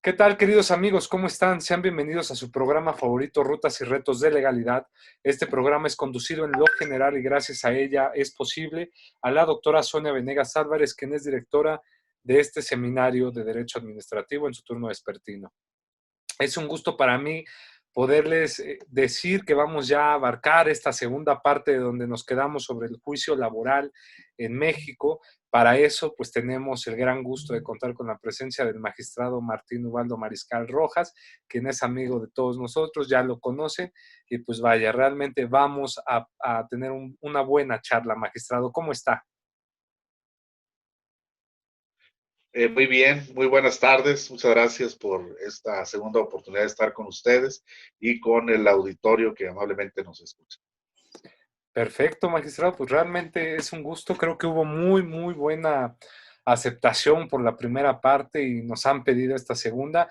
¿Qué tal, queridos amigos? ¿Cómo están? Sean bienvenidos a su programa favorito, Rutas y Retos de Legalidad. Este programa es conducido en lo general y gracias a ella es posible a la doctora Sonia Venegas Álvarez, quien es directora de este seminario de Derecho Administrativo en su turno vespertino. Es un gusto para mí poderles decir que vamos ya a abarcar esta segunda parte de donde nos quedamos sobre el juicio laboral en México. Para eso, pues tenemos el gran gusto de contar con la presencia del magistrado Martín Ubaldo Mariscal Rojas, quien es amigo de todos nosotros, ya lo conocen, y pues vaya, realmente vamos a tener una buena charla, magistrado. ¿Cómo está? Muy bien, muy buenas tardes. Muchas gracias por esta segunda oportunidad de estar con ustedes y con el auditorio que amablemente nos escucha. Perfecto, magistrado, pues realmente es un gusto. Creo que hubo muy buena aceptación por la primera parte y nos han pedido esta segunda.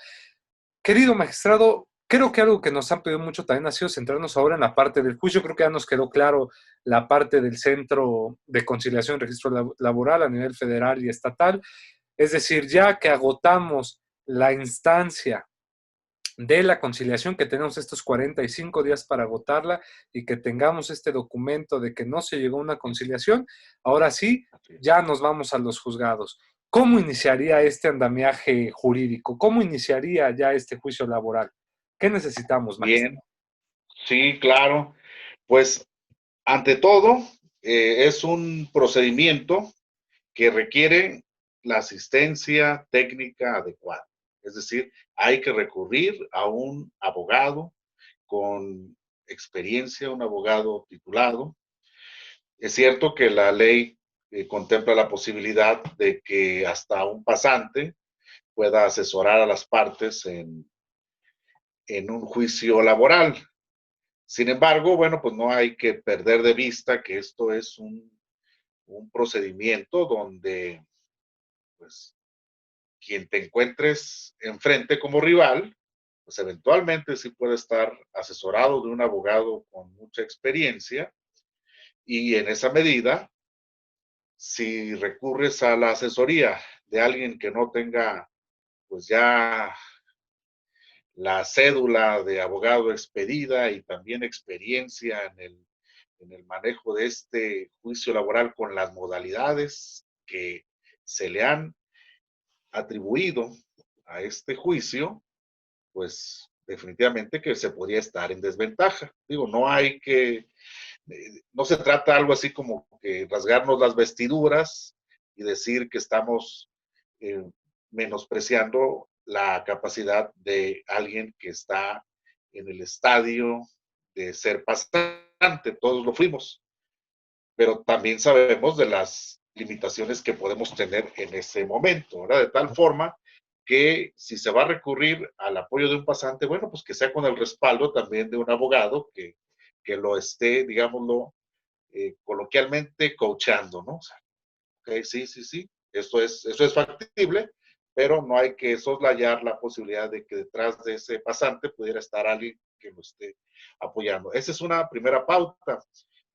Querido magistrado, creo que algo que nos han pedido mucho también ha sido centrarnos ahora en la parte del juicio. Creo que ya nos quedó claro la parte del Centro de Conciliación y Registro Laboral a nivel federal y estatal. Es decir, ya que agotamos la instancia de la conciliación, que tenemos estos 45 días para agotarla y que tengamos este documento de que no se llegó a una conciliación, ahora sí, ya nos vamos a los juzgados. ¿Cómo iniciaría este andamiaje jurídico? ¿Cómo iniciaría ya este juicio laboral? ¿Qué necesitamos, Bien, magistrado? sí, claro. Pues ante todo, es un procedimiento que requiere la asistencia técnica adecuada. Es decir, hay que recurrir a un abogado con experiencia, un abogado titulado. Es cierto que la ley contempla la posibilidad de que hasta un pasante pueda asesorar a las partes en un juicio laboral. Sin embargo, bueno, pues no hay que perder de vista que esto es un procedimiento donde, pues, quien te encuentres enfrente como rival, pues eventualmente sí puede estar asesorado de un abogado con mucha experiencia y en esa medida, si recurres a la asesoría de alguien que no tenga, pues ya la cédula de abogado expedida y también experiencia en el manejo de este juicio laboral con las modalidades que se le han atribuido a este juicio, pues definitivamente que se podría estar en desventaja. Digo, no hay que, no se trata algo así como que rasgarnos las vestiduras y decir que estamos eh, menospreciando la capacidad de alguien que está en el estadio de ser pasante, todos lo fuimos, pero también sabemos de las limitaciones que podemos tener en ese momento, ¿verdad? De tal forma que si se va a recurrir al apoyo de un pasante, bueno, pues que sea con el respaldo también de un abogado que lo esté, digámoslo, coloquialmente coachando, ¿no? O sea, okay, sí, eso es factible, pero no hay que soslayar la posibilidad de que detrás de ese pasante pudiera estar alguien que lo esté apoyando. Esa es una primera pauta,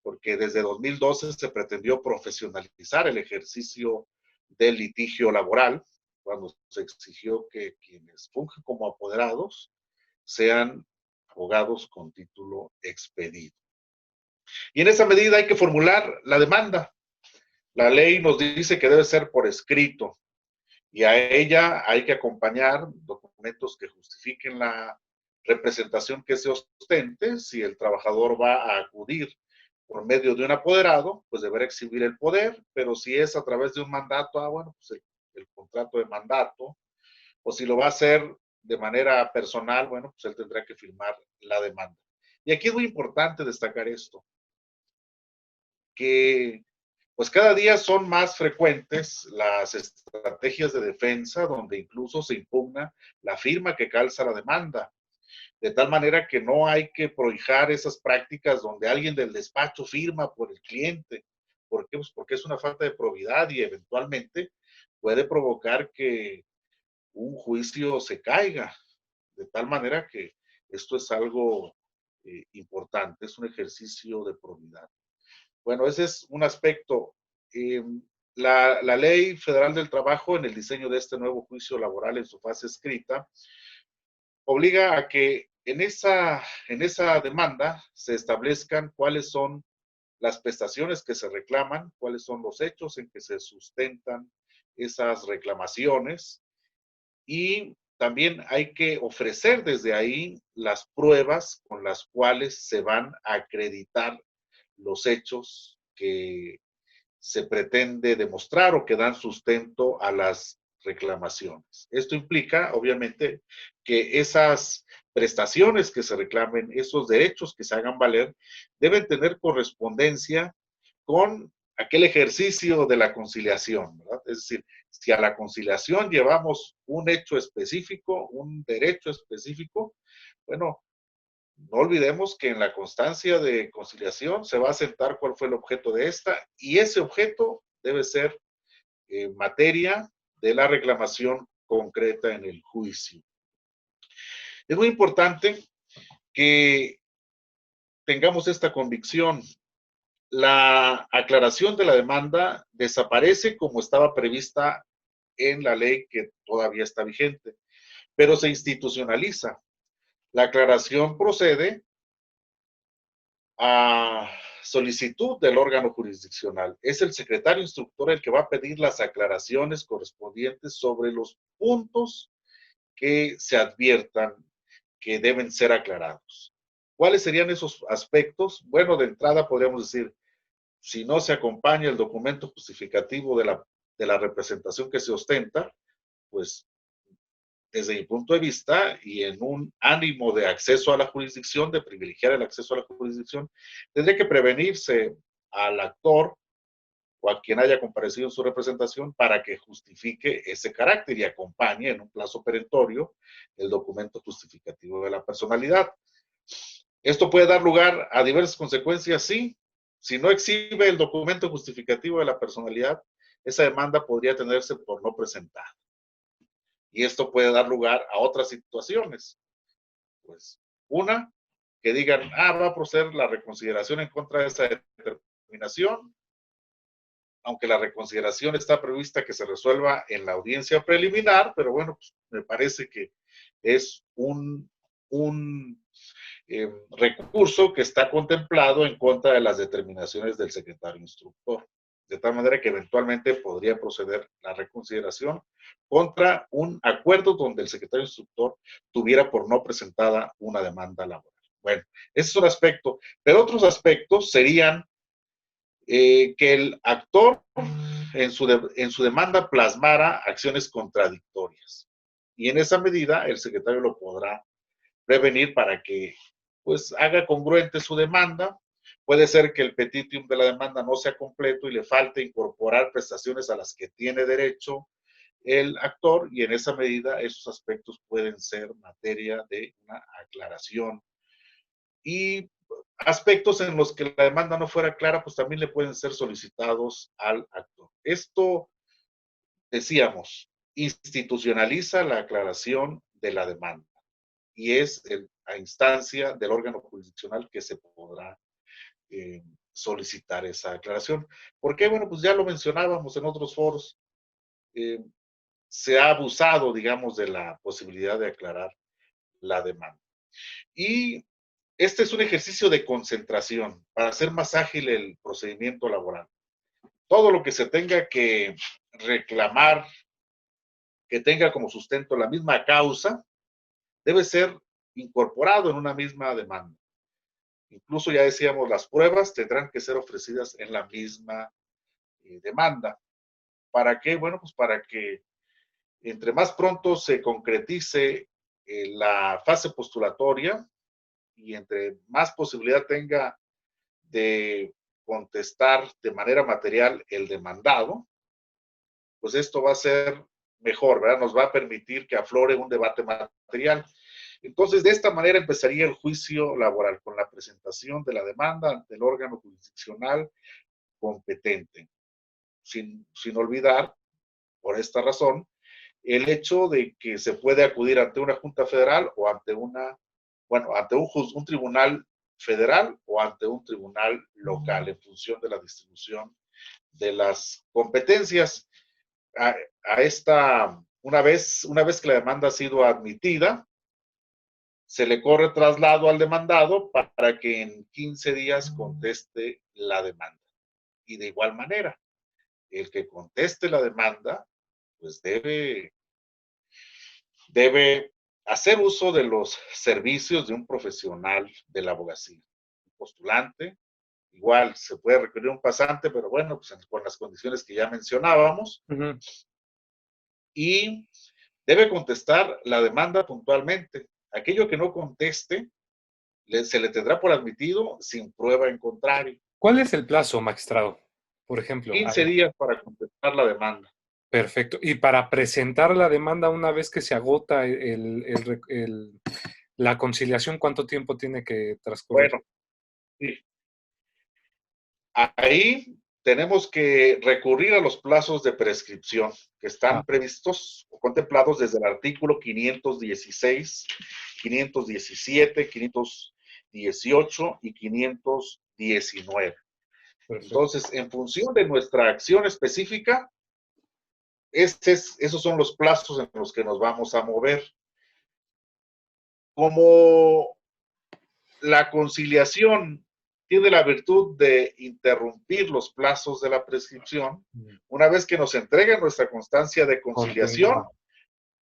porque desde 2012 se pretendió profesionalizar el ejercicio del litigio laboral, cuando se exigió que quienes fungen como apoderados sean abogados con título expedido. Y en esa medida hay que formular la demanda. La ley nos dice que debe ser por escrito y a ella hay que acompañar documentos que justifiquen la representación que se ostente. Si el trabajador va a acudir por medio de un apoderado, pues deberá exhibir el poder, pero si es a través de un mandato, bueno, pues el contrato de mandato, o si lo va a hacer de manera personal, bueno, pues él tendrá que firmar la demanda. Y aquí es muy importante destacar esto, que pues cada día son más frecuentes las estrategias de defensa donde incluso se impugna la firma que calza la demanda, de tal manera que no hay que prohijar esas prácticas donde alguien del despacho firma por el cliente. ¿Por qué? Pues porque es una falta de probidad y eventualmente puede provocar que un juicio se caiga, de tal manera que esto es algo importante, es un ejercicio de probidad. Bueno, ese es un aspecto. Eh, la Ley Federal del Trabajo, en el diseño de este nuevo juicio laboral en su fase escrita, obliga a que en esa demanda se establezcan cuáles son las prestaciones que se reclaman, cuáles son los hechos en que se sustentan esas reclamaciones, y también hay que ofrecer desde ahí las pruebas con las cuales se van a acreditar los hechos que se pretende demostrar o que dan sustento a las reclamaciones. Esto implica, obviamente, que esas prestaciones que se reclamen, esos derechos que se hagan valer, deben tener correspondencia con aquel ejercicio de la conciliación, ¿verdad? Es decir, si a la conciliación llevamos un hecho específico, un derecho específico, bueno, no olvidemos que en la constancia de conciliación se va a sentar cuál fue el objeto de esta, y ese objeto debe ser materia de la reclamación concreta en el juicio. Es muy importante que tengamos esta convicción. La aclaración de la demanda desaparece como estaba prevista en la ley que todavía está vigente, pero se institucionaliza. La aclaración procede a solicitud del órgano jurisdiccional. Es el secretario instructor el que va a pedir las aclaraciones correspondientes sobre los puntos que se adviertan que deben ser aclarados. ¿Cuáles serían esos aspectos? Bueno, de entrada podríamos decir, si no se acompaña el documento justificativo de la representación que se ostenta, pues desde mi punto de vista y en un ánimo de acceso a la jurisdicción, de privilegiar el acceso a la jurisdicción, tendría que prevenirse al actor o a quien haya comparecido en su representación para que justifique ese carácter y acompañe en un plazo perentorio el documento justificativo de la personalidad. Esto puede dar lugar a diversas consecuencias, sí. Si no exhibe el documento justificativo de la personalidad, esa demanda podría tenerse por no presentada. Y esto puede dar lugar a otras situaciones. Pues, una, que digan, va a proceder la reconsideración en contra de esa determinación, aunque la reconsideración está prevista que se resuelva en la audiencia preliminar, pero bueno, pues, me parece que es un recurso que está contemplado en contra de las determinaciones del secretario instructor. De tal manera que eventualmente podría proceder la reconsideración contra un acuerdo donde el secretario instructor tuviera por no presentada una demanda laboral. Bueno, ese es un aspecto, pero otros aspectos serían que el actor en su demanda plasmara acciones contradictorias. Y en esa medida el secretario lo podrá prevenir para que pues haga congruente su demanda. Puede ser que el petitium de la demanda no sea completo y le falte incorporar prestaciones a las que tiene derecho el actor, y en esa medida esos aspectos pueden ser materia de una aclaración. Y aspectos en los que la demanda no fuera clara, pues también le pueden ser solicitados al actor. Esto, decíamos, institucionaliza la aclaración de la demanda y es a instancia del órgano jurisdiccional que se podrá solicitar esa aclaración. ¿Por qué? Bueno, pues ya lo mencionábamos en otros foros. Eh, Se ha abusado, digamos, de la posibilidad de aclarar la demanda. Y este es un ejercicio de concentración para hacer más ágil el procedimiento laboral. Todo lo que se tenga que reclamar, que tenga como sustento la misma causa, debe ser incorporado en una misma demanda. Incluso ya decíamos, las pruebas tendrán que ser ofrecidas en la misma demanda. ¿Para qué? Bueno, pues para que entre más pronto se concretice la fase postulatoria y entre más posibilidad tenga de contestar de manera material el demandado, pues esto va a ser mejor, ¿verdad? Nos va a permitir que aflore un debate material. Entonces, de esta manera empezaría el juicio laboral, con la presentación de la demanda ante el órgano jurisdiccional competente, sin olvidar, por esta razón, el hecho de que se puede acudir ante una Junta Federal o ante ante un tribunal federal o ante un tribunal local en función de la distribución de las competencias. A, a esta, una vez que la demanda ha sido admitida, se le corre traslado al demandado para que en 15 días conteste la demanda. Y de igual manera, el que conteste la demanda, pues debe hacer uso de los servicios de un profesional de la abogacía. Un postulante, igual se puede requerir un pasante, pero bueno, pues con las condiciones que ya mencionábamos. Ujú. Y debe contestar la demanda puntualmente. Aquello que no conteste, se le tendrá por admitido sin prueba en contrario. ¿Cuál es el plazo, magistrado? Por ejemplo, 15 días para contestar la demanda. perfecto. Y para presentar la demanda una vez que se agota la conciliación, ¿cuánto tiempo tiene que transcurrir? Bueno, sí. Ahí tenemos que recurrir a los plazos de prescripción que Ah, están previstos o contemplados desde el artículo 516, 517, 518 y 519. perfecto. Entonces, en función de nuestra acción específica, esos son los plazos en los que nos vamos a mover. Como la conciliación tiene la virtud de interrumpir los plazos de la prescripción, Mm. una vez que nos entrega nuestra constancia de conciliación, Continúa.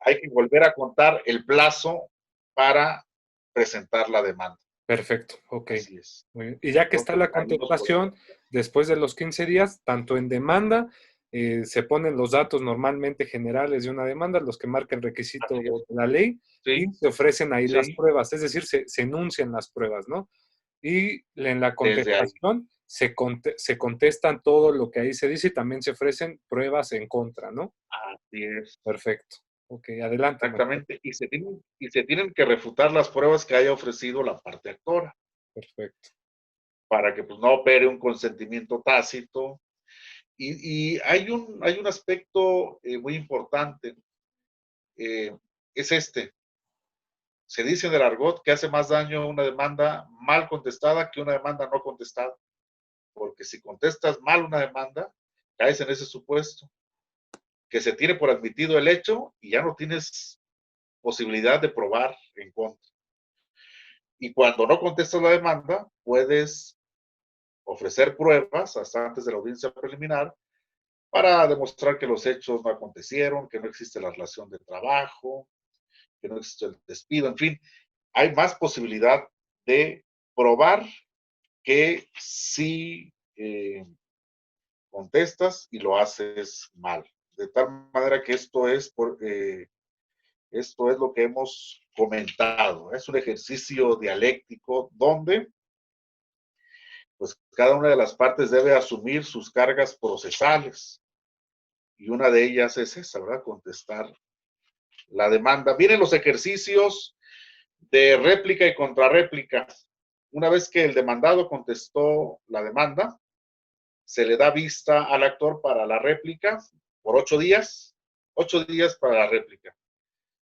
hay que volver a contar el plazo para presentar la demanda. Perfecto, ok. Así es. Muy bien. Y ya que está Entonces, la ahí nos podemos. contemplación, después de los 15 días, tanto en demanda, se ponen los datos normalmente generales de una demanda, los que marca el requisito Así es. de la ley, y Sí, se ofrecen ahí las sí, pruebas, es decir, se enuncian las pruebas, ¿no? Y en la desde ahí. contestación se contestan todo lo que ahí se dice y también se ofrecen pruebas en contra, ¿no? Así es. Perfecto. Ok, adelante, maestro. Exactamente. Y se tienen que refutar las pruebas que haya ofrecido la parte actora Perfecto. para que pues, no opere un consentimiento tácito. Y hay un aspecto muy importante, eh, es este. Se dice en el argot que hace más daño una demanda mal contestada que una demanda no contestada, porque si contestas mal una demanda, caes en ese supuesto, que se tiene por admitido el hecho y ya no tienes posibilidad de probar en contra. Y cuando no contestas la demanda, puedes ofrecer pruebas hasta antes de la audiencia preliminar para demostrar que los hechos no acontecieron, que no existe la relación de trabajo, que no existe el despido, en fin, hay más posibilidad de probar que si contestas y lo haces mal. De tal manera que esto es lo que hemos comentado. Es un ejercicio dialéctico donde pues cada una de las partes debe asumir sus cargas procesales y una de ellas es esa, ¿verdad? Contestar la demanda. Vienen los ejercicios de réplica y contrarréplica. Una vez que el demandado contestó la demanda, se le da vista al actor para la réplica por 8 días, 8 días para la réplica.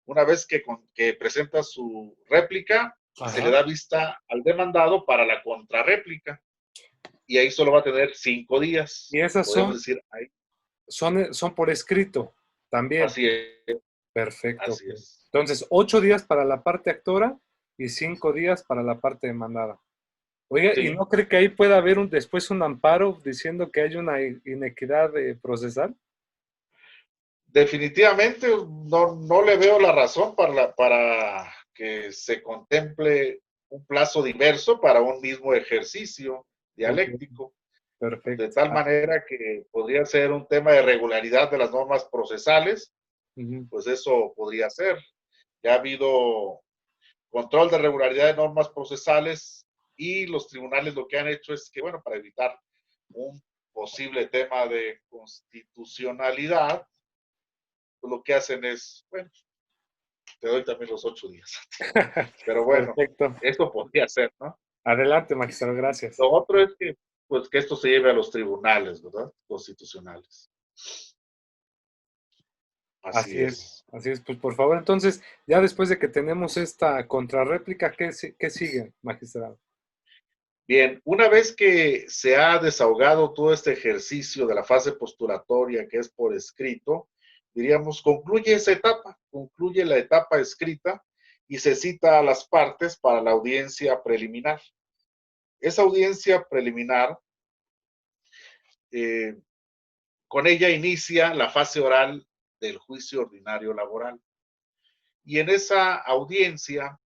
Una vez que presenta su réplica, se le Ajá. da vista al demandado para la contrarréplica y ahí solo va a tener 5 días. Y esas Podemos decir, ahí, son por escrito también. así es, Perfecto. Ok. así es. Entonces, 8 días para la parte actora y 5 días para la parte demandada. Oiga, ¿y Sí, no cree que ahí pueda haber después un amparo diciendo que hay una inequidad procesal? definitivamente no le veo la razón para que se contemple un plazo diverso para un mismo ejercicio Ok, dialéctico, de perfecto. tal Ah, manera que podría ser un tema de regularidad de las normas procesales, ujú. pues eso podría ser. Ya ha habido control de regularidad de normas procesales y los tribunales lo que han hecho es que, bueno, para evitar un posible tema de constitucionalidad, pues lo que hacen es, bueno, te doy también los 8 días. Pero bueno, Perfecto. esto podría ser, ¿no? Adelante, magistrado, gracias. Lo otro es que, pues, que esto se lleve a los tribunales, ¿verdad? Constitucionales. Así Así es, es. así es. Pues por favor, entonces, ya después de que tenemos esta contrarréplica, ¿qué sigue, magistrado? Bien, una vez que se ha desahogado todo este ejercicio de la fase postulatoria que es por escrito, diríamos, concluye esa etapa, concluye la etapa escrita y se cita a las partes para la audiencia preliminar. Esa audiencia preliminar, eh, con ella inicia la fase oral del juicio ordinario laboral. Y en esa audiencia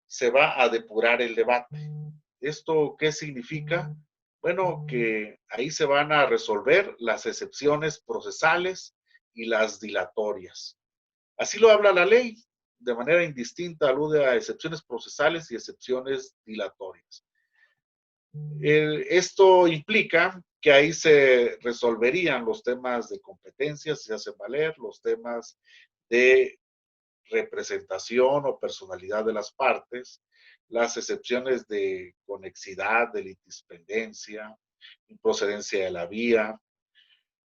se va a depurar el debate. ¿Esto qué significa? Bueno, que ahí se van a resolver las excepciones procesales y las dilatorias. Así lo habla la ley, de manera indistinta alude a excepciones procesales y excepciones dilatorias. Esto implica que ahí se resolverían los temas de competencia, si se hacen valer, los temas de representación o personalidad de las partes, las excepciones de conexidad, de litispendencia, improcedencia de la vía,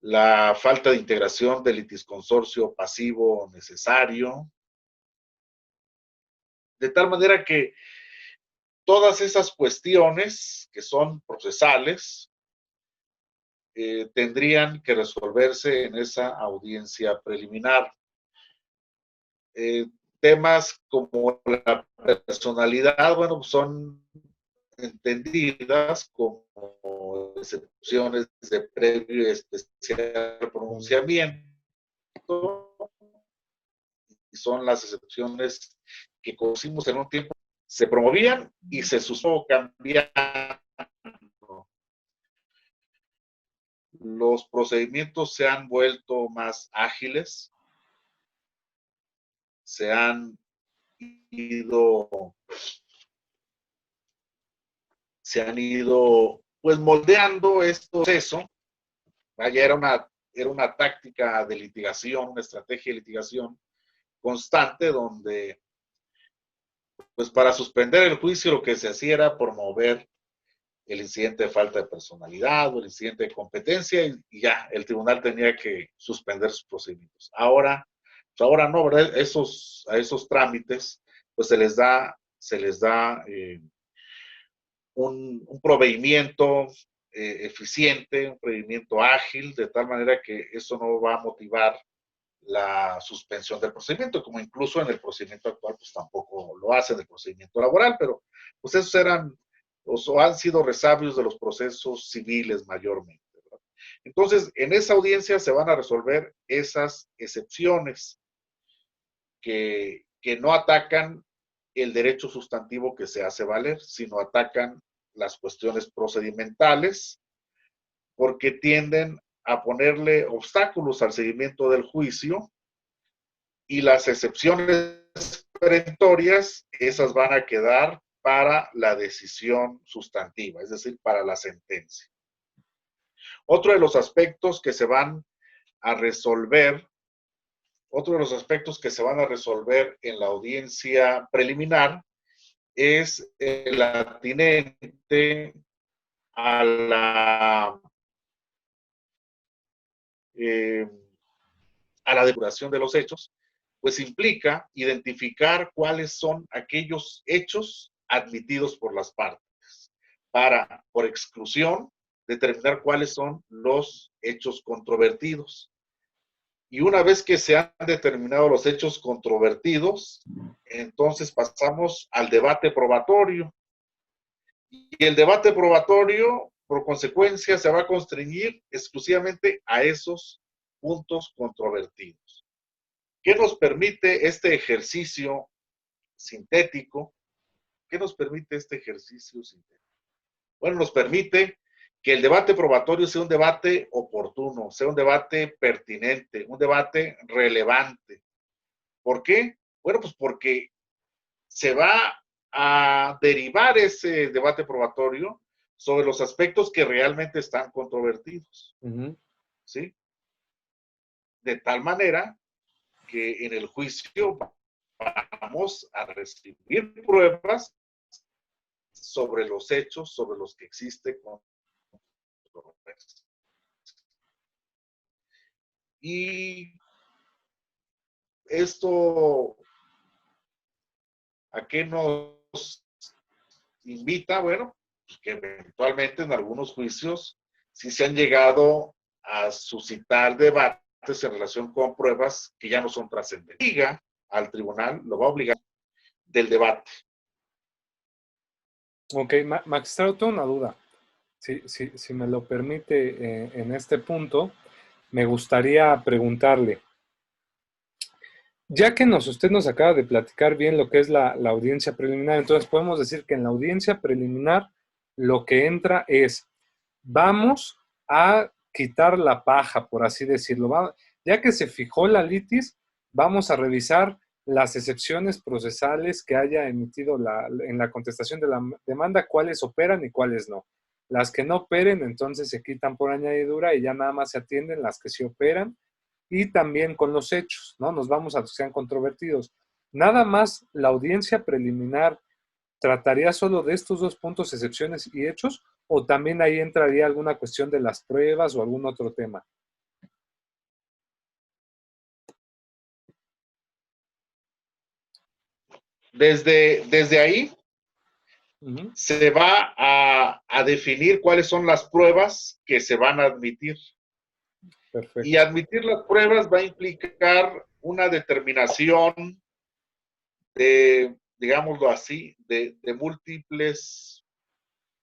la falta de integración del litisconsorcio pasivo necesario, de tal manera que todas esas cuestiones que son procesales tendrían que resolverse en esa audiencia preliminar. Eh, Temas como la personalidad, bueno, son entendidas como excepciones de previo y especial pronunciamiento, y son las excepciones que conocimos en un tiempo, se promovían y se supo cambiar. Los procedimientos se han vuelto más ágiles, se han ido, pues moldeando este proceso. Vaya, era una táctica de litigación, una estrategia de litigación constante donde, pues para suspender el juicio lo que se hacía era promover el incidente de falta de personalidad o el incidente de competencia y ya, el tribunal tenía que suspender sus procedimientos. Pues ahora no, ¿verdad? A esos trámites, pues se les da un proveimiento eficiente, un proveimiento ágil, de tal manera que eso no va a motivar la suspensión del procedimiento, como incluso en el procedimiento actual, pues tampoco lo hace en el procedimiento laboral, pero pues esos eran o han sido resabios de los procesos civiles mayormente, ¿verdad? Entonces, en esa audiencia se van a resolver esas excepciones que no atacan el derecho sustantivo que se hace valer, sino atacan las cuestiones procedimentales, porque tienden a ponerle obstáculos al seguimiento del juicio y las excepciones perentorias, esas van a quedar para la decisión sustantiva, es decir, para la sentencia. Otro de los aspectos que se van a resolver, otro de los aspectos que se van a resolver en la audiencia preliminar es el atinente a eh, a la depuración de los hechos, pues implica identificar cuáles son aquellos hechos admitidos por las partes, para, por exclusión, determinar cuáles son los hechos controvertidos. Y una vez que se han determinado los hechos controvertidos, entonces pasamos al debate probatorio. Y el debate probatorio, por consecuencia, se va a constreñir exclusivamente a esos puntos controvertidos. ¿Qué nos permite este ejercicio sintético? ¿Qué nos permite este ejercicio sintético? Bueno, nos permite que el debate probatorio sea un debate oportuno, sea un debate pertinente, un debate relevante. ¿Por qué? Bueno, pues porque se va a derivar ese debate probatorio sobre los aspectos que realmente están controvertidos. ¿Sí? De tal manera que en el juicio vamos a recibir pruebas sobre los hechos sobre los que existe controversia. Y esto ¿A qué nos invita? Bueno, pues que eventualmente en algunos juicios sí se han llegado a suscitar debates en relación con pruebas que ya no son trascendentes. Obliga al tribunal, lo va a obligar del debate. Ok, magistrado, tengo una duda. Si me lo permite, en este punto, me gustaría preguntarle, ya que usted nos acaba de platicar bien lo que es la audiencia preliminar, entonces podemos decir que en la audiencia preliminar lo que entra es, vamos a quitar la paja, por así decirlo. Ya que se fijó la litis, vamos a revisar las excepciones procesales que haya emitido en la contestación de la demanda, cuáles operan y cuáles no. Las que no operen, entonces se quitan por añadidura y ya nada más se atienden las que sí operan, y también con los hechos, ¿no? Nos vamos a los que sean controvertidos. Nada más la audiencia preliminar trataría solo de estos dos puntos, excepciones y hechos, o también ahí entraría alguna cuestión de las pruebas o algún otro tema. Desde ahí se va a definir cuáles son las pruebas que se van a admitir. Perfecto. Y admitir las pruebas va a implicar una determinación de, digámoslo así, de múltiples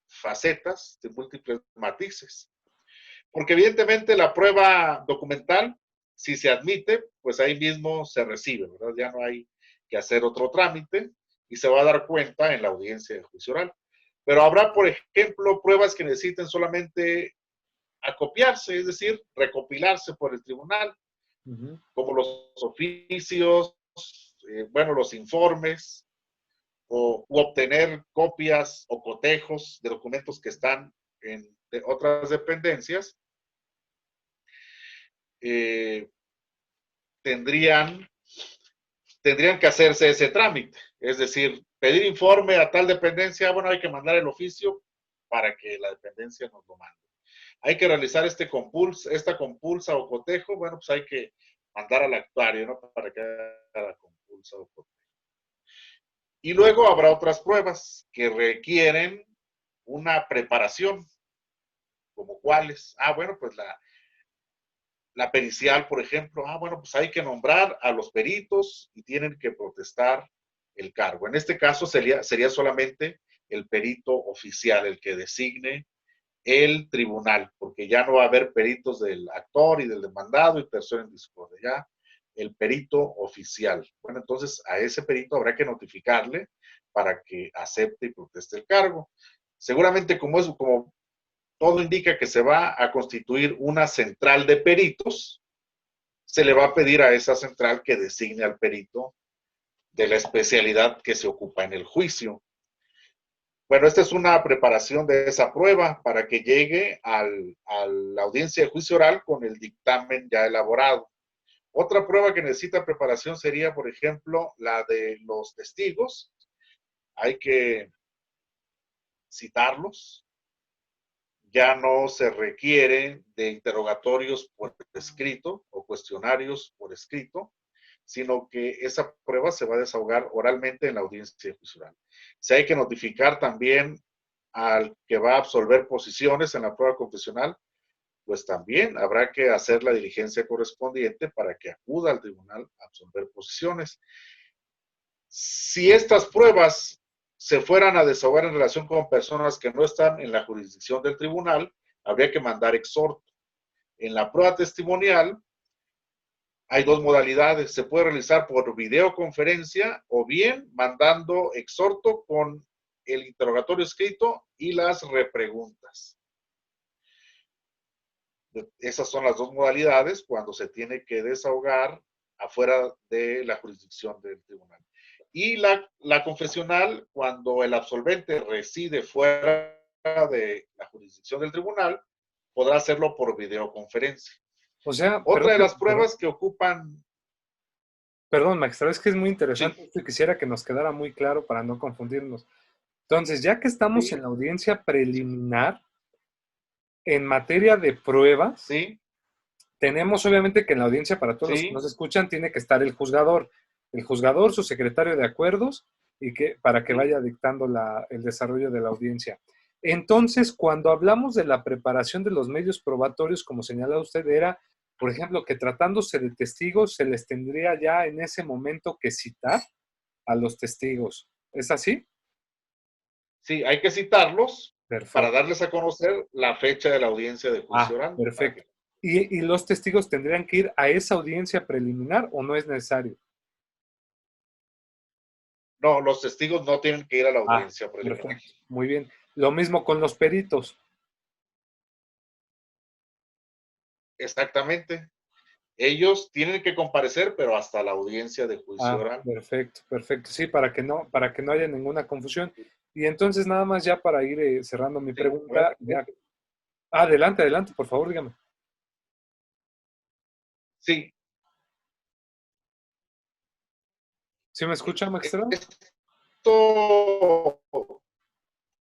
facetas, de múltiples matices. Porque evidentemente la prueba documental, si se admite, pues ahí mismo se recibe, ¿verdad? Ya no hay que hacer otro trámite y se va a dar cuenta en la audiencia de juicio oral. Pero habrá, por ejemplo, pruebas que necesiten solamente acopiarse, es decir, recopilarse por el tribunal, como los oficios, bueno, los informes, u obtener copias o cotejos de documentos que están en otras dependencias, tendrían que hacerse ese trámite. Es decir, pedir informe a tal dependencia, bueno, hay que mandar el oficio para que la dependencia nos lo mande. Hay que realizar esta compulsa o cotejo, bueno, pues hay que mandar al actuario, ¿no? Para que haga la compulsa o cotejo. Y luego habrá otras pruebas que requieren una preparación, como cuáles. Bueno, pues la pericial, por ejemplo. Bueno, pues hay que nombrar a los peritos y tienen que protestar el cargo. En este caso sería solamente el perito oficial el que designe el tribunal, porque ya no va a haber peritos del actor y del demandado y tercero en discordia, ya el perito oficial. Bueno, entonces a ese perito habrá que notificarle para que acepte y proteste el cargo. Seguramente como todo indica que se va a constituir una central de peritos, se le va a pedir a esa central que designe al perito de la especialidad que se ocupa en el juicio. Bueno, esta es una preparación de esa prueba para que llegue a la audiencia de juicio oral con el dictamen ya elaborado. Otra prueba que necesita preparación sería, por ejemplo, la de los testigos. Hay que citarlos. Ya no se requiere de interrogatorios por escrito o cuestionarios por escrito, sino que esa prueba se va a desahogar oralmente en la audiencia de juicio oral. Si hay que notificar también al que va a absolver posiciones en la prueba confesional, pues también habrá que hacer la diligencia correspondiente para que acuda al tribunal a absolver posiciones. Si estas pruebas se fueran a desahogar en relación con personas que no están en la jurisdicción del tribunal, habría que mandar exhorto. En la prueba testimonial hay dos modalidades. Se puede realizar por videoconferencia o bien mandando exhorto con el interrogatorio escrito y las repreguntas. Esas son las dos modalidades cuando se tiene que desahogar afuera de la jurisdicción del tribunal. Y la confesional, cuando el absolvente reside fuera de la jurisdicción del tribunal, podrá hacerlo por videoconferencia. O sea, otra de las pruebas que ocupan... Perdón, magistrado, es que es muy interesante. Sí. Quisiera que nos quedara muy claro para no confundirnos. Entonces, ya que estamos en la audiencia preliminar, en materia de pruebas, tenemos obviamente que en la audiencia, para todos los que nos escuchan, tiene que estar el juzgador, su secretario de acuerdos y que, para que vaya dictando el desarrollo de la audiencia. Entonces, cuando hablamos de la preparación de los medios probatorios, como señala usted, era, por ejemplo, que tratándose de testigos, se les tendría ya en ese momento que citar a los testigos. ¿Es así? Sí, hay que citarlos para Perfecto. darles a conocer la fecha de la audiencia de juicio Ah, oral. Para perfecto. que, ¿Y los testigos tendrían que ir a esa audiencia preliminar o no es necesario? no, los testigos no tienen que ir a la Ah, audiencia preliminar. perfecto. Muy bien. Lo mismo con los peritos. Exactamente. Ellos tienen que comparecer, pero hasta la audiencia de juicio Ah, oral. perfecto, perfecto. Sí, para que no haya ninguna confusión. Y entonces nada más ya para ir cerrando mi Sí, a ver, pregunta, ya. Adelante, adelante, por favor, dígame. sí, ¿Sí me escucha, magistrado? esto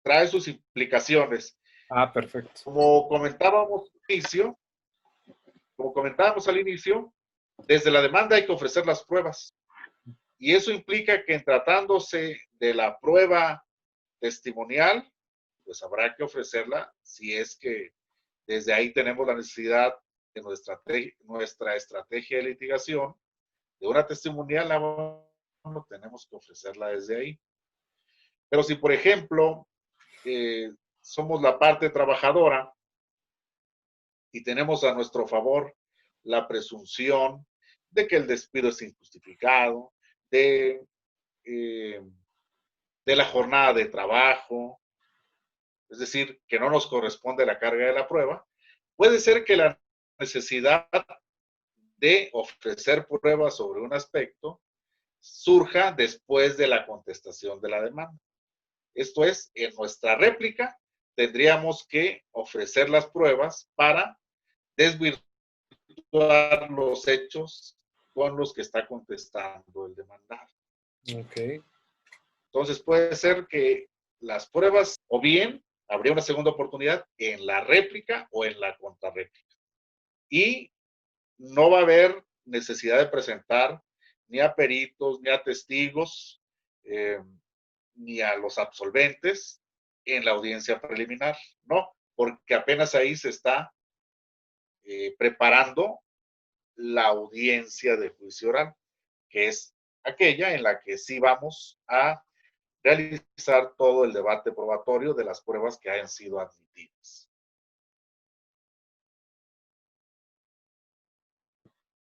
trae sus implicaciones. Ah, perfecto. Como comentábamos al inicio, desde la demanda hay que ofrecer las pruebas. Y eso implica que en tratándose de la prueba testimonial, pues habrá que ofrecerla si es que desde ahí tenemos la necesidad de nuestra estrategia de litigación, de una testimonial, tenemos que ofrecerla desde ahí. Pero si, por ejemplo, somos la parte trabajadora y tenemos a nuestro favor la presunción de que el despido es injustificado, de, eh, de la jornada de trabajo, es decir, que no nos corresponde la carga de la prueba, puede ser que la necesidad de ofrecer pruebas sobre un aspecto surja después de la contestación de la demanda. Esto es, en nuestra réplica tendríamos que ofrecer las pruebas para desvirtuar los hechos con los que está contestando el demandado. Ok, Entonces puede ser que las pruebas, o bien habría una segunda oportunidad en la réplica o en la contrarréplica. Y no va a haber necesidad de presentar ni a peritos, ni a testigos, eh, ni a los absolventes en la audiencia preliminar. No, porque apenas ahí se está preparando la audiencia de juicio oral, que es aquella en la que sí vamos a realizar todo el debate probatorio de las pruebas que hayan sido admitidas.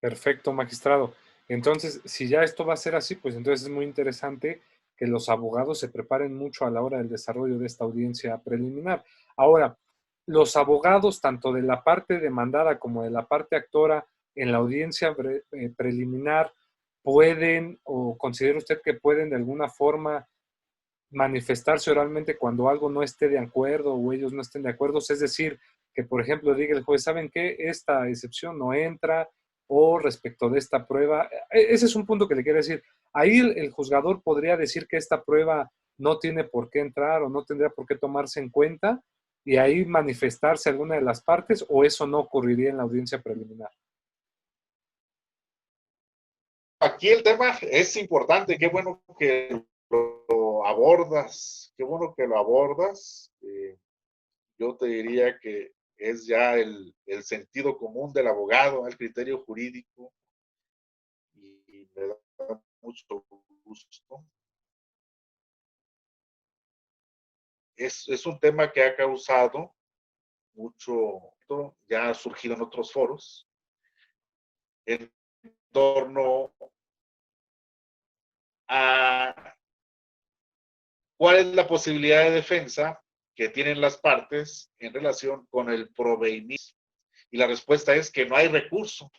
perfecto, magistrado. Entonces, si ya esto va a ser así, pues entonces es muy interesante que los abogados se preparen mucho a la hora del desarrollo de esta audiencia preliminar. Ahora, los abogados, tanto de la parte demandada como de la parte actora, en la audiencia preliminar, pueden, o considera usted que pueden de alguna forma manifestarse oralmente cuando algo no esté de acuerdo o ellos no estén de acuerdo, es decir, que por ejemplo diga el juez, ¿saben qué? Esta excepción no entra o respecto de esta prueba, ese es un punto que le quiero decir, ahí el juzgador podría decir que esta prueba no tiene por qué entrar o no tendría por qué tomarse en cuenta y ahí manifestarse alguna de las partes o eso no ocurriría en la audiencia preliminar. Aquí el tema es importante, qué bueno que lo abordas, qué bueno que lo abordas. Yo te diría que es ya el sentido común del abogado, el criterio jurídico, y me da mucho gusto. Es un tema que ha causado mucho, ya ha surgido en otros foros, en torno a cuál es la posibilidad de defensa que tienen las partes en relación con el proveimiento. Y la respuesta es que no hay recurso.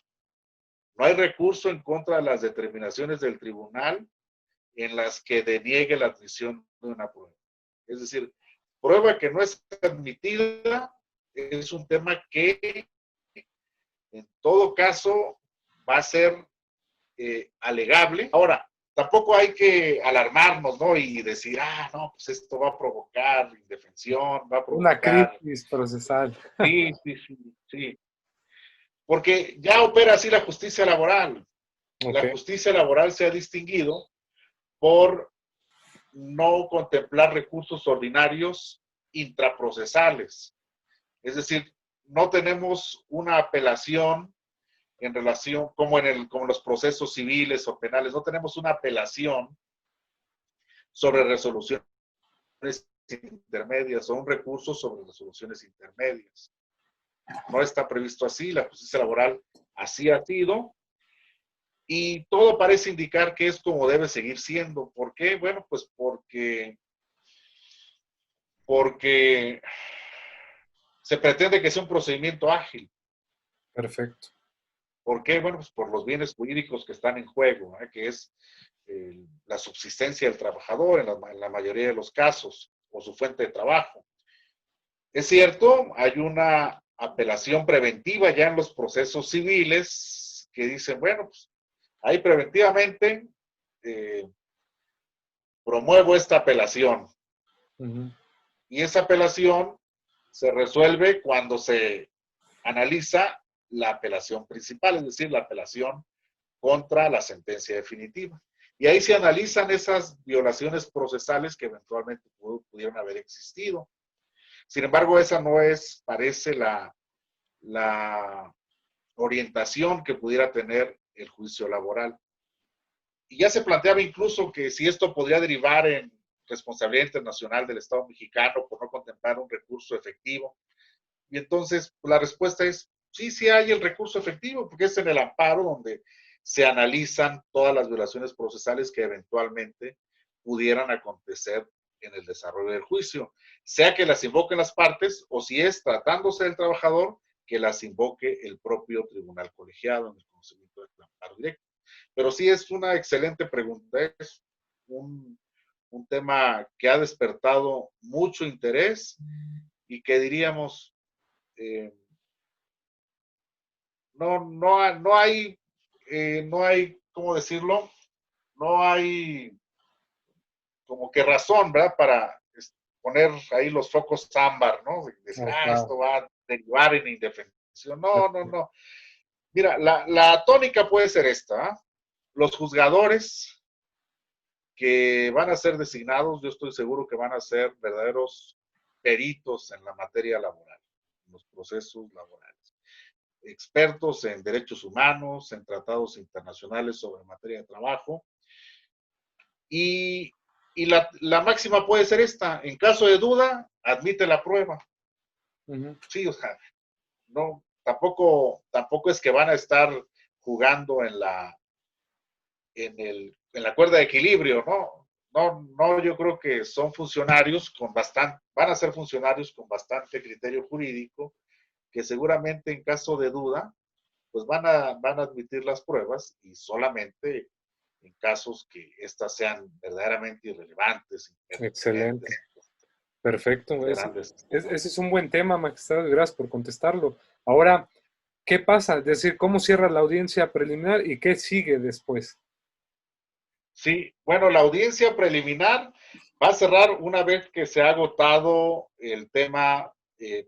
No hay recurso en contra de las determinaciones del tribunal en las que deniegue la admisión de una prueba. Es decir, prueba que no es admitida es un tema que en todo caso va a ser alegable. Ahora, tampoco hay que alarmarnos, ¿no? Y decir, no, pues esto va a provocar indefensión, va a Una provocar... crisis procesal. Sí, sí, sí, sí. Porque ya opera así la justicia laboral. Ok, La justicia laboral se ha distinguido por no contemplar recursos ordinarios intraprocesales. Es decir, no tenemos una apelación en relación, como los procesos civiles o penales, no tenemos una apelación sobre resoluciones intermedias o un recurso sobre resoluciones intermedias. No está previsto así, la justicia laboral así ha sido, y todo parece indicar que es como debe seguir siendo. ¿Por qué? Bueno, pues porque se pretende que sea un procedimiento ágil. Perfecto. ¿Por qué? Bueno, pues por los bienes jurídicos que están en juego, que es la subsistencia del trabajador en la mayoría de los casos, o su fuente de trabajo. Es cierto, hay una apelación preventiva ya en los procesos civiles que dicen, bueno, pues ahí preventivamente promuevo esta apelación. Y esa apelación se resuelve cuando se analiza la apelación principal, es decir, la apelación contra la sentencia definitiva. Y ahí se analizan esas violaciones procesales que eventualmente pudieron haber existido. Sin embargo, esa no es, parece, la orientación que pudiera tener el juicio laboral. Y ya se planteaba incluso que si esto podría derivar en responsabilidad internacional del Estado mexicano por no contemplar un recurso efectivo. Y entonces la respuesta es sí, sí hay el recurso efectivo, porque es en el amparo donde se analizan todas las violaciones procesales que eventualmente pudieran acontecer en el desarrollo del juicio, sea que las invoquen las partes o si es tratándose del trabajador que las invoque el propio tribunal colegiado en el conocimiento del amparo directo. Pero sí es una excelente pregunta, es un tema que ha despertado mucho interés y que diríamos, no hay, ¿cómo decirlo? No hay como que razón, ¿verdad? Para poner ahí los focos ámbar, ¿no? Decir, esto va a derivar en indefensión. No, no, no. Mira, la tónica puede ser esta, ¿eh? Los juzgadores que van a ser designados, yo estoy seguro que van a ser verdaderos peritos en la materia laboral, en los procesos laborales. Expertos en derechos humanos, en tratados internacionales sobre materia de trabajo. Y la máxima puede ser esta: en caso de duda, admite la prueba. Sí, o sea, no, tampoco es que van a estar jugando en la cuerda de equilibrio, ¿no? No, yo creo que son funcionarios van a ser funcionarios con bastante criterio jurídico, que seguramente en caso de duda, pues van a admitir las pruebas y solamente en casos que éstas sean verdaderamente irrelevantes. Excelente. Perfecto. Ese es un buen tema, magistrado, gracias por contestarlo. Ahora, ¿qué pasa? Es decir, ¿cómo cierra la audiencia preliminar y qué sigue después? Sí, bueno, la audiencia preliminar va a cerrar una vez que se ha agotado el tema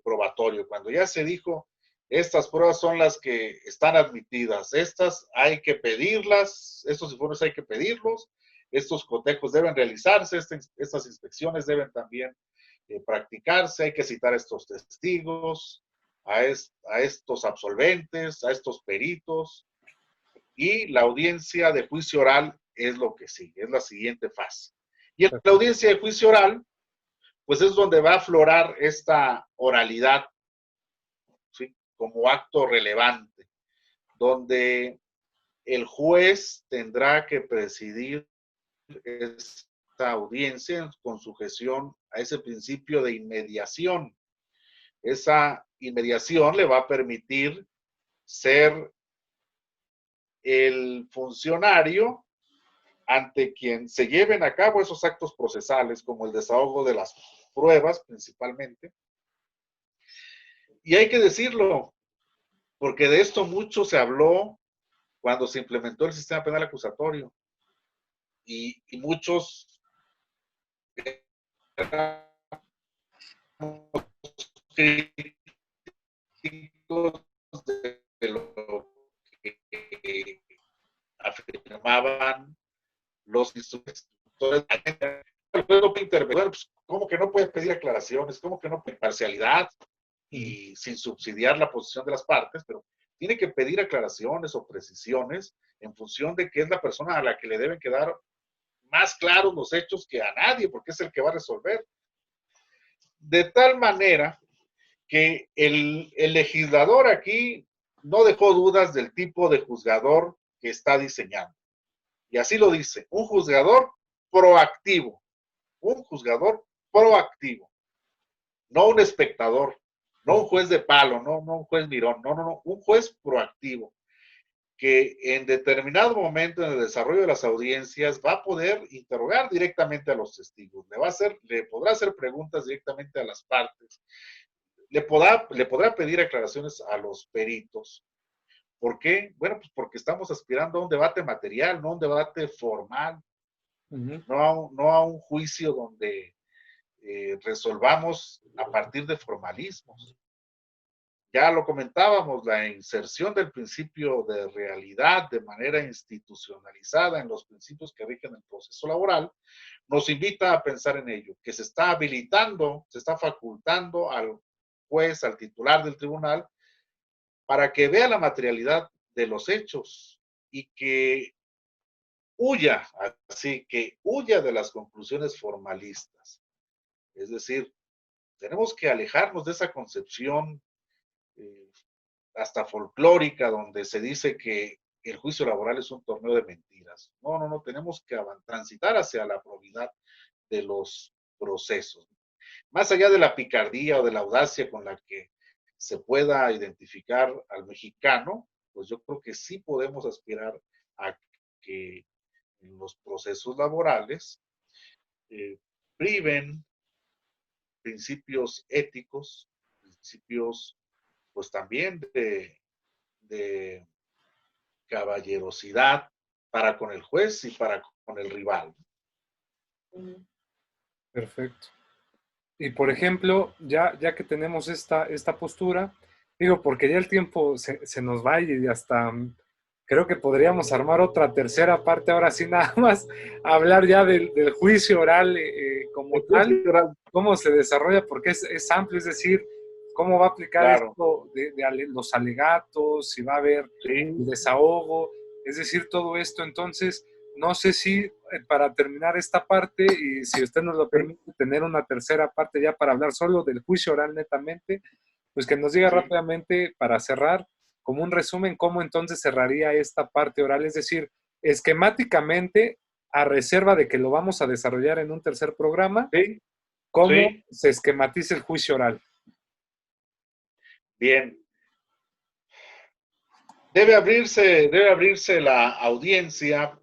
probatorio. Cuando ya se dijo, estas pruebas son las que están admitidas, estas hay que pedirlas, estos informes hay que pedirlos, estos cotejos deben realizarse, estas inspecciones deben también practicarse, hay que citar a estos testigos, a estos absolventes, a estos peritos, y la audiencia de juicio oral es lo que sigue, es la siguiente fase. Y en la audiencia de juicio oral, pues es donde va a aflorar esta oralidad, ¿sí?, como acto relevante, donde el juez tendrá que presidir esta audiencia con sujeción a ese principio de inmediación. Esa inmediación le va a permitir ser el funcionario ante quien se lleven a cabo esos actos procesales, como el desahogo de las pruebas principalmente. Y hay que decirlo, porque de esto mucho se habló cuando se implementó el sistema penal acusatorio. Y muchos críticos de lo que afirmaban los instructores puede intervenir. Bueno, pues, ¿cómo que no puede pedir aclaraciones? ¿Cómo que no puede parcialidad y sin subsidiar la posición de las partes? Pero tiene que pedir aclaraciones o precisiones en función de que es la persona a la que le deben quedar más claros los hechos que a nadie, porque es el que va a resolver. De tal manera que el legislador aquí no dejó dudas del tipo de juzgador que está diseñando. Y así lo dice, un juzgador proactivo, un juzgador proactivo, no un espectador, no un juez de palo, no un juez mirón, no, un juez proactivo, que en determinado momento en el desarrollo de las audiencias va a poder interrogar directamente a los testigos, le podrá hacer preguntas directamente a las partes, le podrá pedir aclaraciones a los peritos. ¿Por qué? Bueno, pues porque estamos aspirando a un debate material, no a un debate formal, no a un juicio donde resolvamos a partir de formalismos. Ya lo comentábamos, la inserción del principio de realidad de manera institucionalizada en los principios que rigen el proceso laboral nos invita a pensar en ello, que se está habilitando, se está facultando al juez, al titular del tribunal, para que vea la materialidad de los hechos y que huya de las conclusiones formalistas. Es decir, tenemos que alejarnos de esa concepción eh, hasta folclórica, donde se dice que el juicio laboral es un torneo de mentiras. No, tenemos que transitar hacia la probidad de los procesos. Más allá de la picardía o de la audacia con la que se pueda identificar al mexicano, pues yo creo que sí podemos aspirar a que en los procesos laborales priven principios éticos, principios pues también de caballerosidad para con el juez y para con el rival. Perfecto. Y por ejemplo, ya que tenemos esta postura, digo, porque ya el tiempo se nos va y hasta creo que podríamos armar otra tercera parte, ahora sí, nada más hablar ya del juicio oral como tal, cómo se desarrolla, porque es amplio, es decir, cómo va a aplicar Claro. esto de los alegatos, si va a haber desahogo, es decir, todo esto. Entonces, no sé si para terminar esta parte, y si usted nos lo permite, tener una tercera parte ya para hablar solo del juicio oral netamente, pues que nos diga rápidamente para cerrar, como un resumen, cómo entonces cerraría esta parte oral, es decir, esquemáticamente, a reserva de que lo vamos a desarrollar en un tercer programa, cómo se esquematiza el juicio oral. Bien. Debe abrirse la audiencia,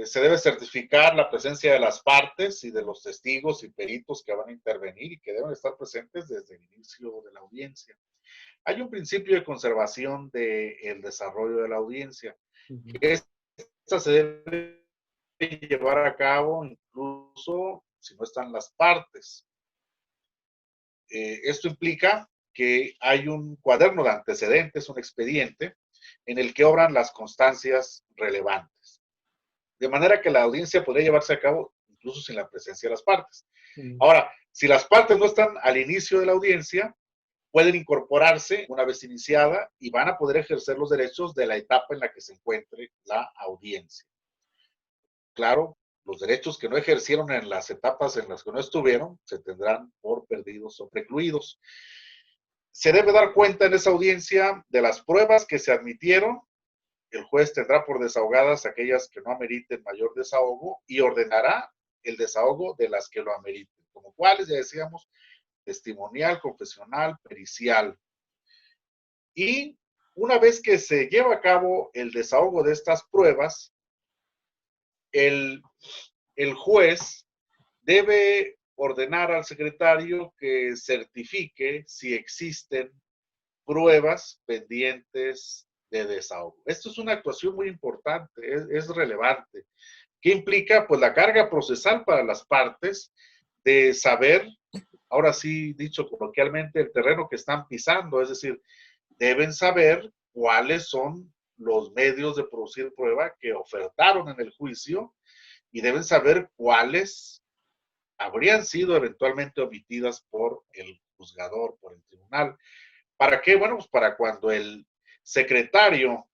se debe certificar la presencia de las partes y de los testigos y peritos que van a intervenir y que deben estar presentes desde el inicio de la audiencia. Hay un principio de conservación del desarrollo de la audiencia. Esta se debe llevar a cabo incluso si no están las partes. Esto implica que hay un cuaderno de antecedentes, un expediente, en el que obran las constancias relevantes. De manera que la audiencia podría llevarse a cabo incluso sin la presencia de las partes. Ahora, si las partes no están al inicio de la audiencia, pueden incorporarse una vez iniciada y van a poder ejercer los derechos de la etapa en la que se encuentre la audiencia. Claro, los derechos que no ejercieron en las etapas en las que no estuvieron se tendrán por perdidos o precluidos. Se debe dar cuenta en esa audiencia de las pruebas que se admitieron. El juez tendrá por desahogadas aquellas que no ameriten mayor desahogo y ordenará el desahogo de las que lo ameriten, como cuáles, ya decíamos, testimonial, confesional, pericial. Y una vez que se lleva a cabo el desahogo de estas pruebas, el juez debe ordenar al secretario que certifique si existen pruebas pendientes de desahogo. Esto es una actuación muy importante, es relevante. ¿Qué implica? Pues la carga procesal para las partes de saber, ahora sí dicho coloquialmente, el terreno que están pisando, es decir, deben saber cuáles son los medios de producir prueba que ofertaron en el juicio y deben saber cuáles habrían sido eventualmente omitidas por el juzgador, por el tribunal. ¿Para qué? Bueno, pues para cuando el secretario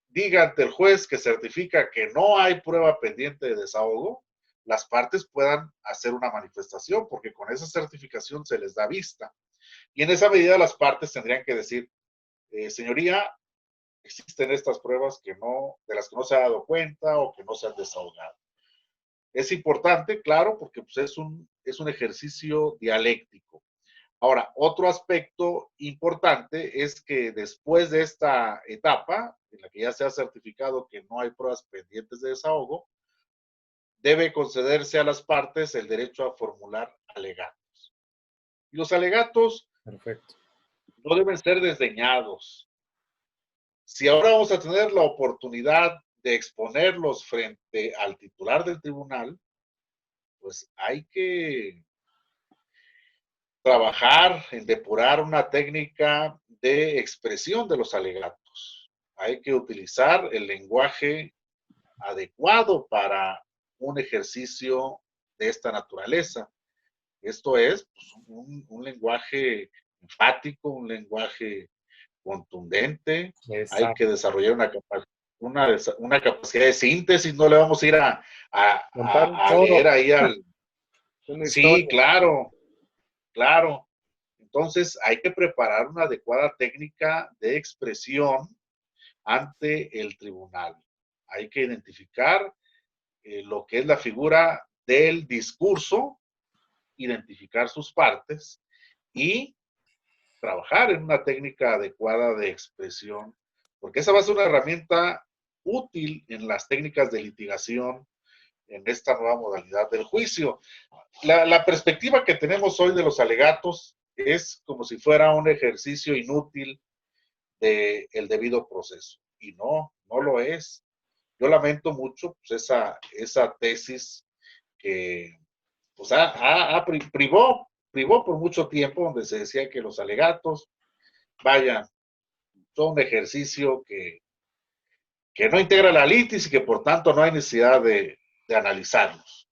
diga ante el juez que certifica que no hay prueba pendiente de desahogo, las partes puedan hacer una manifestación, porque con esa certificación se les da vista. Y en esa medida las partes tendrían que decir, señoría, existen estas pruebas de las que no se ha dado cuenta o que no se han desahogado. Es importante, claro, porque pues, es un ejercicio dialéctico. Ahora, otro aspecto importante es que después de esta etapa, en la que ya se ha certificado que no hay pruebas pendientes de desahogo, debe concederse a las partes el derecho a formular alegatos. Y los alegatos Perfecto. no deben ser desdeñados. Si ahora vamos a tener la oportunidad de exponerlos frente al titular del tribunal, pues hay que trabajar en depurar una técnica de expresión de los alegatos. Hay que utilizar el lenguaje adecuado para un ejercicio de esta naturaleza. Esto es pues, un lenguaje enfático, un lenguaje contundente. Hay que Exacto. desarrollar una capacidad de síntesis. No le vamos a ir Contar a leer todo, ahí al... una Sí, historia. claro, claro. Entonces, hay que preparar una adecuada técnica de expresión ante el tribunal. Hay que identificar lo que es la figura del discurso, identificar sus partes y trabajar en una técnica adecuada de expresión, porque esa va a ser una herramienta útil en las técnicas de litigación en esta nueva modalidad del juicio. La perspectiva que tenemos hoy de los alegatos es como si fuera un ejercicio inútil del debido proceso. Y no, no lo es. Yo lamento mucho pues, esa tesis que pues, privó por mucho tiempo, donde se decía que los alegatos, vaya, son un ejercicio que no integra la litis y que por tanto no hay necesidad de analizarlos.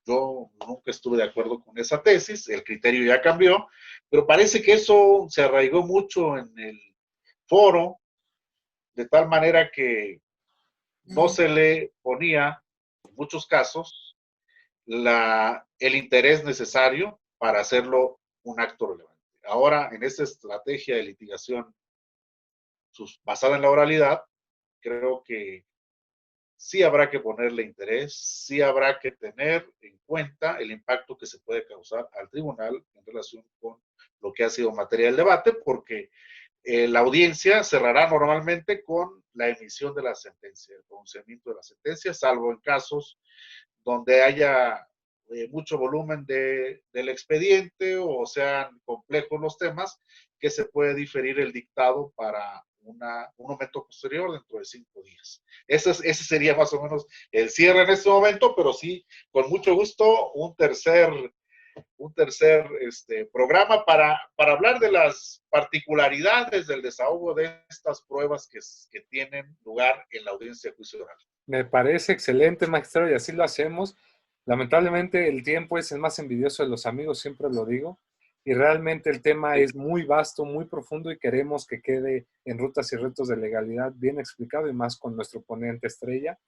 Yo nunca estuve de acuerdo con esa tesis, el criterio ya cambió, pero parece que eso se arraigó mucho en el foro, de tal manera que no se le ponía, en muchos casos, el interés necesario para hacerlo un acto relevante. Ahora, en esta estrategia de litigación basada en la oralidad, creo que sí habrá que ponerle interés, sí habrá que tener en cuenta el impacto que se puede causar al tribunal en relación con lo que ha sido materia del debate, porque la audiencia cerrará normalmente con la emisión de la sentencia, el pronunciamiento de la sentencia, salvo en casos donde haya mucho volumen del expediente o sean complejos los temas, que se puede diferir el dictado para un momento posterior dentro de 5 días. Ese sería más o menos el cierre en este momento, pero sí, con mucho gusto, un tercer programa para hablar de las particularidades del desahogo de estas pruebas que tienen lugar en la audiencia de juicio oral. Me parece excelente, magistrado, y así lo hacemos. Lamentablemente el tiempo es el más envidioso de los amigos, siempre lo digo, y realmente el tema Sí. es muy vasto, muy profundo y queremos que quede en rutas y retos de legalidad bien explicado y más con nuestro ponente estrella.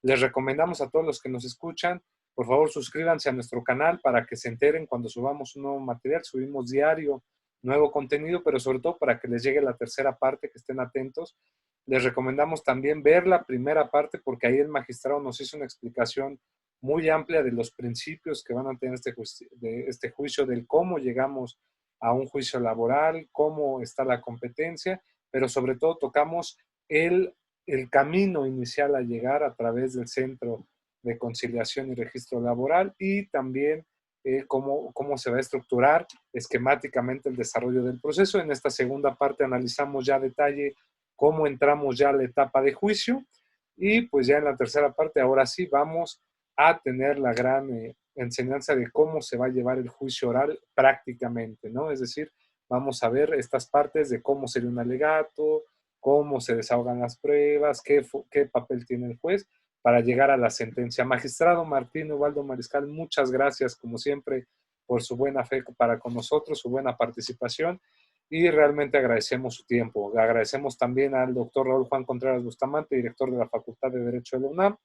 Les recomendamos a todos los que nos escuchan, por favor suscríbanse a nuestro canal para que se enteren cuando subamos un nuevo material. Subimos diario nuevo contenido, pero sobre todo para que les llegue la tercera parte, que estén atentos. Les recomendamos también ver la primera parte porque ahí el magistrado nos hizo una explicación muy amplia de los principios que van a tener este juicio, del cómo llegamos a un juicio laboral, cómo está la competencia, pero sobre todo tocamos el camino inicial a llegar a través del Centro de Conciliación y Registro Laboral y también cómo se va a estructurar esquemáticamente el desarrollo del proceso. En esta segunda parte analizamos ya a detalle cómo entramos ya a la etapa de juicio y pues ya en la tercera parte ahora sí vamos a tener la gran enseñanza de cómo se va a llevar el juicio oral prácticamente, ¿no? Es decir, vamos a ver estas partes de cómo sería un alegato, cómo se desahogan las pruebas, qué papel tiene el juez, para llegar a la sentencia. Magistrado Martín Ubaldo Mariscal, muchas gracias, como siempre, por su buena fe para con nosotros, su buena participación, y realmente agradecemos su tiempo. Agradecemos también al doctor Raúl Juan Contreras Bustamante, director de la Facultad de Derecho de la UNAM,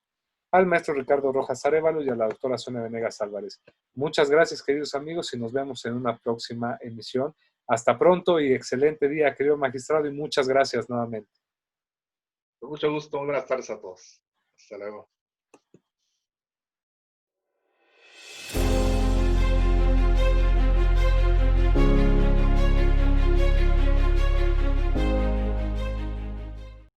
al maestro Ricardo Rojas Arévalo y a la doctora Sonia Venegas Álvarez. Muchas gracias, queridos amigos, y nos vemos en una próxima emisión. Hasta pronto y excelente día, querido magistrado, y muchas gracias nuevamente. Con mucho gusto, buenas tardes a todos. Hasta luego.